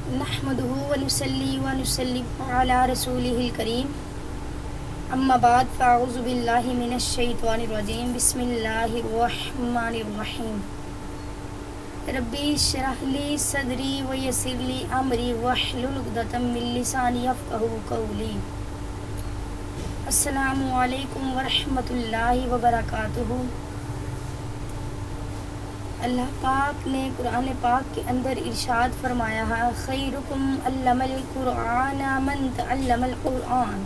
نحمده ونصلي ونسلم على رسوله الكريم اما بعد فاعوذ باللہ من الشیطان الرجیم بسم اللہ الرحمن الرحیم ربی اشرح لی صدری ویسر لی امری واحلل عقدۃ من لسانی یفقہوا قولی۔ السلام علیکم ورحمۃ اللہ وبرکاتہ۔ اللہ پاک نے قرآن پاک کے اندر ارشاد فرمایا ہے، خیرکم علم القرآن من تعلم القرآن،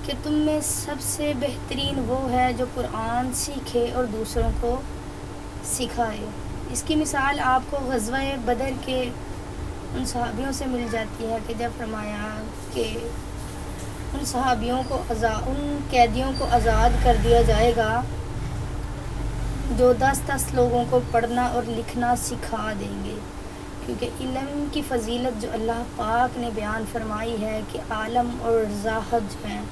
کہ تم میں سب سے بہترین وہ ہے جو قرآن سیکھے اور دوسروں کو سکھائے۔ اس کی مثال آپ کو غزوہ بدر کے ان صحابیوں سے مل جاتی ہے کہ جب فرمایا کہ ان صحابیوں کو ان قیدیوں کو آزاد کر دیا جائے گا جو 10 لوگوں کو پڑھنا اور لکھنا سکھا دیں گے، کیونکہ علم کی فضیلت جو اللہ پاک نے بیان فرمائی ہے کہ عالم اور زاہد جو ہیں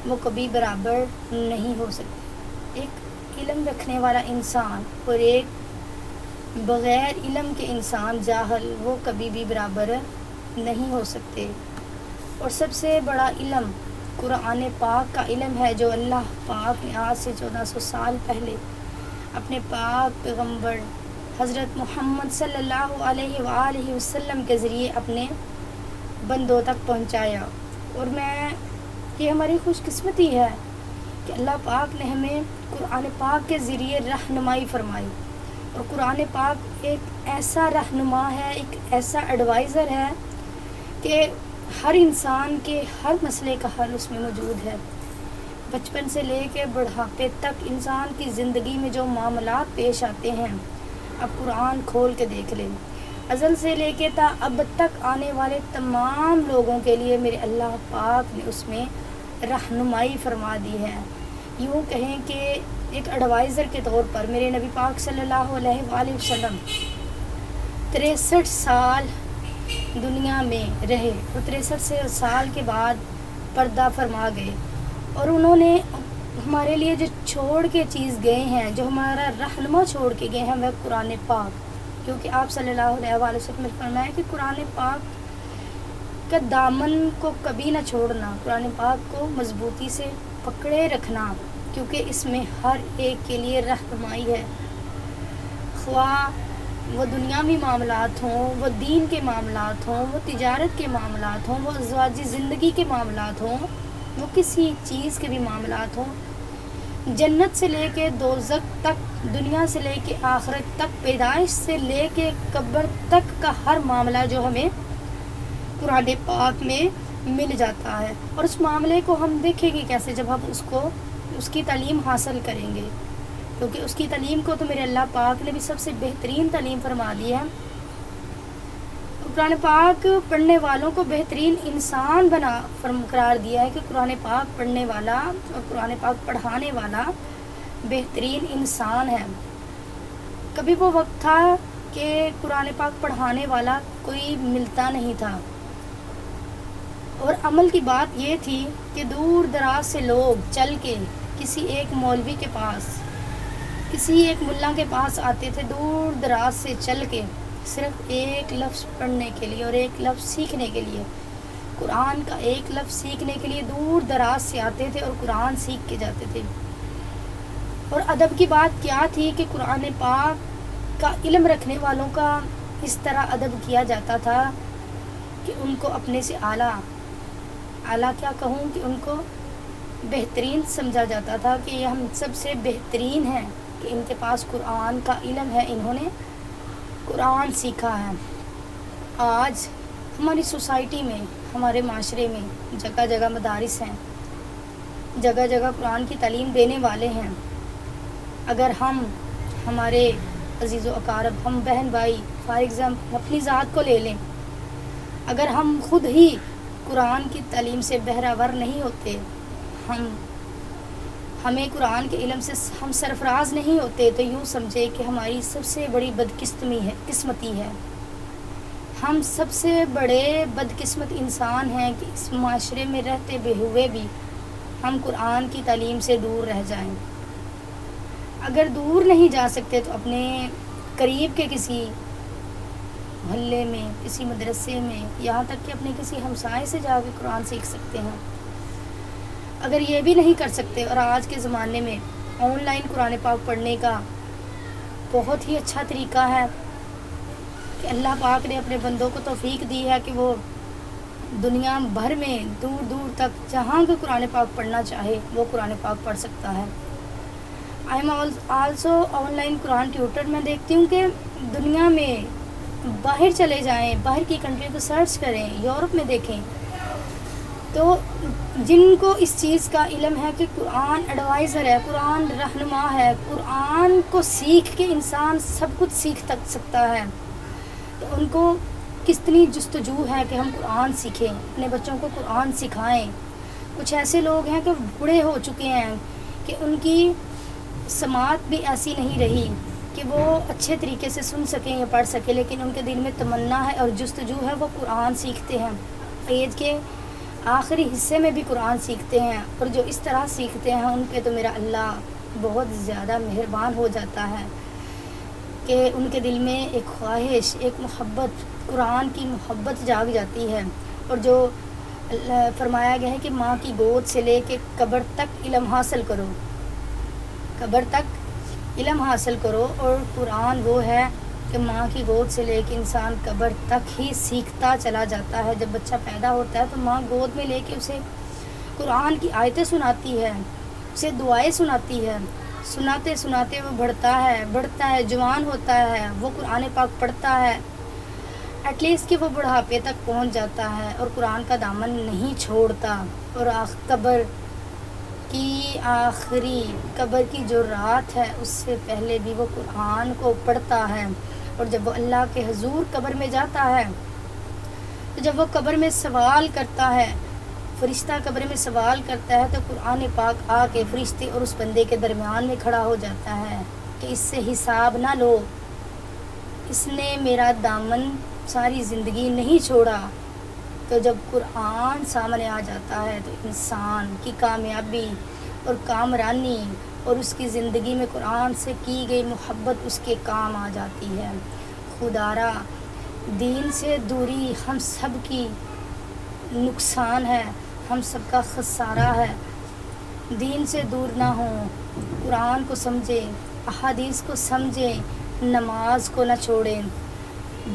وہ کبھی برابر نہیں ہو سکتے۔ ایک علم رکھنے والا انسان اور ایک بغیر علم کے انسان جاہل، وہ کبھی بھی برابر نہیں ہو سکتے۔ اور سب سے بڑا علم قرآن پاک کا علم ہے جو اللہ پاک نے آج سے 1400 سال پہلے اپنے پاک پیغمبر حضرت محمد صلی اللہ علیہ وآلہ وسلم کے ذریعے اپنے بندوں تک پہنچایا۔ اور یہ ہماری خوش قسمتی ہے کہ اللہ پاک نے ہمیں قرآن پاک کے ذریعے رہنمائی فرمائی، اور قرآن پاک ایک ایسا رہنما ہے، ایک ایسا ایڈوائزر ہے کہ ہر انسان کے ہر مسئلے کا حل اس میں موجود ہے۔ بچپن سے لے کے بڑھاپے تک انسان کی زندگی میں جو معاملات پیش آتے ہیں، اب قرآن کھول کے دیکھ لیں، ازل سے لے کے تا اب تک آنے والے تمام لوگوں کے لیے میرے اللہ پاک نے اس میں رہنمائی فرما دی ہے۔ یوں کہیں کہ ایک ایڈوائزر کے طور پر میرے نبی پاک صلی اللہ علیہ وآلہ وسلم 63 سال دنیا میں رہے، اور 63 سال کے بعد پردہ فرما گئے، اور انہوں نے ہمارے لیے جو چھوڑ کے چیز گئے ہیں، جو ہمارا رہنما چھوڑ کے گئے ہیں، وہ قرآن پاک، کیونکہ آپ صلی اللہ علیہ وآلہ وسلم نے فرمایا کہ قرآن پاک کا دامن کو کبھی نہ چھوڑنا، قرآن پاک کو مضبوطی سے پکڑے رکھنا، کیونکہ اس میں ہر ایک کے لیے رہنمائی ہے، خواہ وہ دنیاوی معاملات ہوں، وہ دین کے معاملات ہوں، وہ تجارت کے معاملات ہوں، وہ ازواجی زندگی کے معاملات ہوں، وہ کسی چیز کے بھی معاملات ہوں، جنت سے لے کے دوزخ تک، دنیا سے لے کے آخرت تک، پیدائش سے لے کے قبر تک کا ہر معاملہ جو ہمیں قرآن پاک میں مل جاتا ہے۔ اور اس معاملے کو ہم دیکھیں گے کیسے، جب ہم اس کی تعلیم حاصل کریں گے، کیونکہ اس کی تعلیم کو تو میرے اللہ پاک نے بھی سب سے بہترین تعلیم فرما دی ہے۔ قرآن پاک پڑھنے والوں کو بہترین انسان قرار دیا ہے کہ قرآن پاک پڑھنے والا اور قرآن پاک پڑھانے والا بہترین انسان ہے۔ کبھی وہ وقت تھا کہ قرآن پاک پڑھانے والا کوئی ملتا نہیں تھا، اور عمل کی بات یہ تھی کہ دور دراز سے لوگ چل کے کسی ایک مولوی کے پاس، کسی ایک ملا کے پاس آتے تھے، دور دراز سے چل کے صرف ایک لفظ پڑھنے کے لیے اور ایک لفظ سیکھنے کے لیے، قرآن کا ایک لفظ سیکھنے کے لیے دور دراز سے آتے تھے اور قرآن سیکھ کے جاتے تھے۔ اور ادب کی بات کیا تھی کہ قرآن پاک کا علم رکھنے والوں کا اس طرح ادب کیا جاتا تھا کہ ان کو اپنے سے اعلیٰ کیا کہوں کہ ان کو بہترین سمجھا جاتا تھا کہ یہ ہم سب سے بہترین ہیں کہ ان کے پاس قرآن کا علم ہے، انہوں نے قرآن سیکھا ہے۔ آج ہماری سوسائٹی میں، ہمارے معاشرے میں جگہ جگہ مدارس ہیں، جگہ جگہ قرآن کی تعلیم دینے والے ہیں۔ اگر ہمارے عزیز و اقارب، ہم بہن بھائی، فار ایگزامپل اپنی ذات کو لے لیں، اگر ہم خود ہی قرآن کی تعلیم سے بہرہ نہیں ہوتے، ہمیں قرآن کے علم سے ہم سرفراز نہیں ہوتے، تو یوں سمجھے کہ ہماری سب سے بڑی قسمتی ہے۔ ہم سب سے بڑے بدقسمت انسان ہیں کہ اس معاشرے میں رہتے ہوئے بھی ہم قرآن کی تعلیم سے دور رہ جائیں۔ اگر دور نہیں جا سکتے تو اپنے قریب کے کسی محلے میں، کسی مدرسے میں، یہاں تک کہ اپنے کسی ہمسائے سے جا کے قرآن سیکھ سکتے ہیں۔ اگر یہ بھی نہیں کر سکتے، اور آج کے زمانے میں آن لائن قرآن پاک پڑھنے کا بہت ہی اچھا طریقہ ہے کہ اللہ پاک نے اپنے بندوں کو توفیق دی ہے کہ وہ دنیا بھر میں دور دور تک جہاں بھی قرآن پاک پڑھنا چاہے وہ قرآن پاک پڑھ سکتا ہے۔ I am also online Quran tutor. میں دیکھتی ہوں کہ دنیا میں باہر چلے جائیں، باہر کی کنٹری کو سرچ کریں، یورپ میں دیکھیں تو جن کو اس چیز کا علم ہے کہ قرآن ایڈوائزر ہے، قرآن رہنما ہے، قرآن کو سیکھ کے انسان سب کچھ سیکھ سکتا ہے، تو ان کو کتنی جستجو ہے کہ ہم قرآن سیکھیں، اپنے بچوں کو قرآن سکھائیں۔ کچھ ایسے لوگ ہیں کہ بوڑھے ہو چکے ہیں کہ ان کی سماعت بھی ایسی نہیں رہی کہ وہ اچھے طریقے سے سن سکیں یا پڑھ سکیں، لیکن ان کے دل میں تمنا ہے اور جستجو ہے، وہ قرآن سیکھتے ہیں، ایج کے آخری حصے میں بھی قرآن سیکھتے ہیں، اور جو اس طرح سیکھتے ہیں ان پہ تو میرا اللہ بہت زیادہ مہربان ہو جاتا ہے کہ ان کے دل میں ایک خواہش، ایک محبت، قرآن کی محبت جاگ جاتی ہے۔ اور جو فرمایا گیا ہے کہ ماں کی گود سے لے کے قبر تک علم حاصل کرو، قبر تک علم حاصل کرو، اور قرآن وہ ہے کہ ماں کی گود سے لے کے انسان قبر تک ہی سیکھتا چلا جاتا ہے۔ جب بچہ پیدا ہوتا ہے تو ماں گود میں لے کے اسے قرآن کی آیتیں سناتی ہے، اسے دعائیں سناتی ہے، سناتے سناتے وہ بڑھتا ہے، جوان ہوتا ہے، وہ قرآن پاک پڑھتا ہے، ایٹ لیسٹ کہ وہ بڑھاپے تک پہنچ جاتا ہے اور قرآن کا دامن نہیں چھوڑتا، اور قبر کی جو رات ہے اس سے پہلے بھی وہ قرآن کو پڑھتا ہے۔ اور جب وہ اللہ کے حضور قبر میں جاتا ہے تو جب وہ قبر میں سوال کرتا ہے، فرشتہ قبر میں سوال کرتا ہے، تو قرآن پاک آ کے فرشتے اور اس بندے کے درمیان میں کھڑا ہو جاتا ہے کہ اس سے حساب نہ لو، اس نے میرا دامن ساری زندگی نہیں چھوڑا۔ تو جب قرآن سامنے آ جاتا ہے تو انسان کی کامیابی اور کامرانی اور اس کی زندگی میں قرآن سے کی گئی محبت اس کے کام آ جاتی ہے۔ خدارا دین سے دوری ہم سب کی نقصان ہے، ہم سب کا خسارہ ہے۔ دین سے دور نہ ہوں، قرآن کو سمجھیں، احادیث کو سمجھیں، نماز کو نہ چھوڑیں۔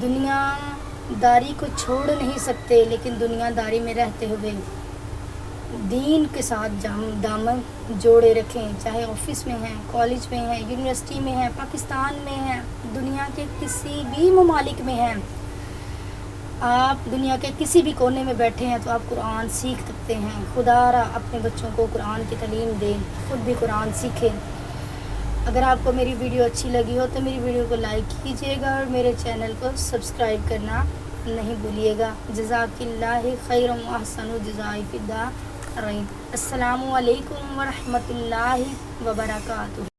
دنیا داری کو چھوڑ نہیں سکتے، لیکن دنیا داری میں رہتے ہوئے دین کے ساتھ دامن جوڑے رکھیں، چاہے آفس میں ہیں، کالج میں ہیں، یونیورسٹی میں ہیں، پاکستان میں ہیں، دنیا کے کسی بھی ممالک میں ہیں، آپ دنیا کے کسی بھی کونے میں بیٹھے ہیں تو آپ قرآن سیکھ سکتے ہیں۔ خدا را اپنے بچوں کو قرآن کی تعلیم دیں، خود بھی قرآن سیکھیں۔ اگر آپ کو میری ویڈیو اچھی لگی ہو تو میری ویڈیو کو لائک کیجیے گا اور میرے چینل کو سبسکرائب کرنا نہیں بھولیے گا۔ جزاک اللہ خیر و احسن جزاء فی الدارین۔ السلام علیکم ورحمۃ اللہ وبرکاتہ۔